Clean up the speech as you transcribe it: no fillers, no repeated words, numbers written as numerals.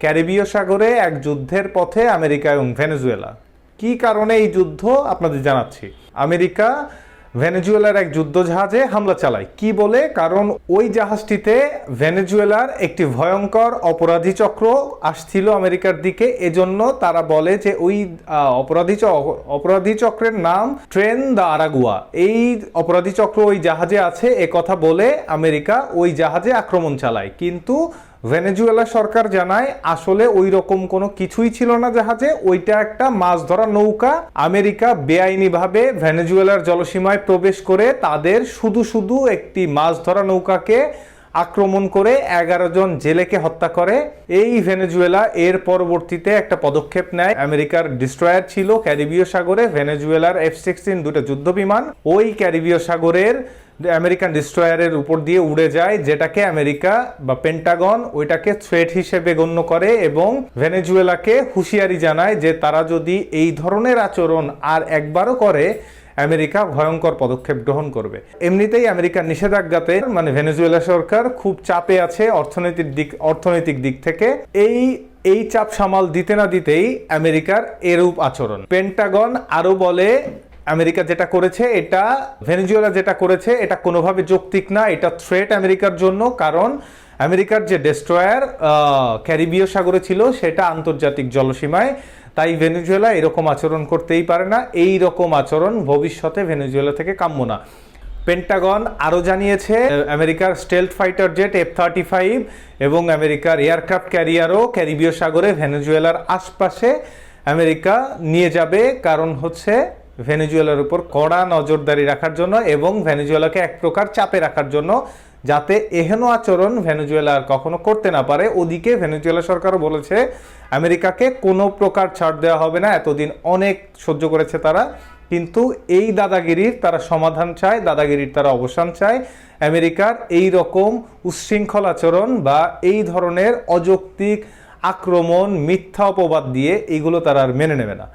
ক্যারিবীয় সাগরে এক যুদ্ধের পথে আমেরিকা এবং ভেনেজুয়েলা। কি কারণে এই যুদ্ধ আপনাদের জানাচ্ছি। আমেরিকা ভেনেজুয়েলার এক যুদ্ধজাহাজে হামলা চালায়। কি বলে? কারণ ওই জাহাজটিতে ভেনেজুয়েলার একটি ভয়ঙ্কর অপরাধী চক্র আসছিল আমেরিকার দিকে। এজন্য তারা বলে যে ওই অপরাধী চক্রের নাম ট্রেন দ্য আরাগুয়া। এই অপরাধী চক্র ওই জাহাজে আছে এ কথা বলে আমেরিকা ওই জাহাজে আক্রমণ চালায়। কিন্তু ভেনেজুয়েলা সরকার জানায় আসলে ওই রকম কোনো কিছুই ছিল না জাহাজে, ওইটা একটা মাছ ধরা নৌকা। আমেরিকা বেআইনিভাবে ভেনেজুয়েলার জলসীমায় প্রবেশ করে তাদের শুধু একটি মাছ ধরা নৌকাকে আক্রমণ করে 11 জন জেলেকে হত্যা করে। এই ভেনেজুয়েলা এর পরবর্তীতে একটা পদক্ষেপ নেয়। আমেরিকার ডিস্ট্রয়ার ছিল ক্যারিবীয় সাগরে, ভেনেজুয়েলার F-16 দুটো যুদ্ধ বিমান ওই ক্যারিবীয় সাগরের আমেরিকান ডিস্ট্রয়ারের উপর দিয়ে উড়ে যায়, যেটাকে আমেরিকা বা পেন্টাগন ওইটাকে থ্রেট হিসেবে গণ্য করে এবং ভেনেজুয়েলাকে হুঁশিয়ারি জানায় যে তারা যদি এই ধরনের আচরণ আর একবারও করে আমেরিকা ভয়ঙ্কর পদক্ষেপ গ্রহণ করবে। এমনিতেই আমেরিকার নিষেধাজ্ঞাতে ভেনেজুয়েলা সরকার খুব চাপে আছে অর্থনৈতিক দিক থেকে। এই চাপ সামাল দিতে না দিতেই আমেরিকার এরূপ আচরণ। পেন্টাগন আরো বলে আমেরিকা যেটা করেছে ভেনেজুয়েলা যেটা করেছে এটা কোনোভাবে যৌক্তিক না, এটা থ্রেট আমেরিকার জন্য। কারণ আমেরিকার যে ডেস্ট্রয়ার ক্যারিবীয় সাগরে ছিল সেটা আন্তর্জাতিক জলসীমায়, তাই ভেনেজুয়েলা এরকম আচরণ করতেই পারে না। এই রকম আচরণ ভবিষ্যতে ভেনেজুয়েলা থেকে কাম্য না। পেন্টাগন আরও জানিয়েছে আমেরিকার স্টেলথ ফাইটার জেট F-35 এবং আমেরিকার এয়ারক্রাফট ক্যারিয়ারও ক্যারিবীয় সাগরে ভেনেজুয়েলার আশপাশে আমেরিকা নিয়ে যাবে। কারণ হচ্ছে ভেনেজুয়েলার উপর কড়া নজরদারি রাখার জন্য এবং ভেনেজুয়েলাকে এক প্রকার চাপে রাখার জন্য, যাতে এহেন আচরণ ভেনেজুয়েলা আর কখনো করতে না পারে। ওদিকে ভেনেজুয়েলা সরকারও বলেছে আমেরিকাকে কোনো প্রকার ছাড় দেওয়া হবে না, এতদিন অনেক সহ্য করেছে তারা, কিন্তু এই দাদাগিরির তারা সমাধান চায়, দাদাগিরির তারা অবসান চায়। আমেরিকার এই রকম উচ্ছৃঙ্খল আচরণ বা এই ধরনের অযৌক্তিক আক্রমণ, মিথ্যা অপবাদ দিয়ে এইগুলো তারা আর মেনে নেবে না।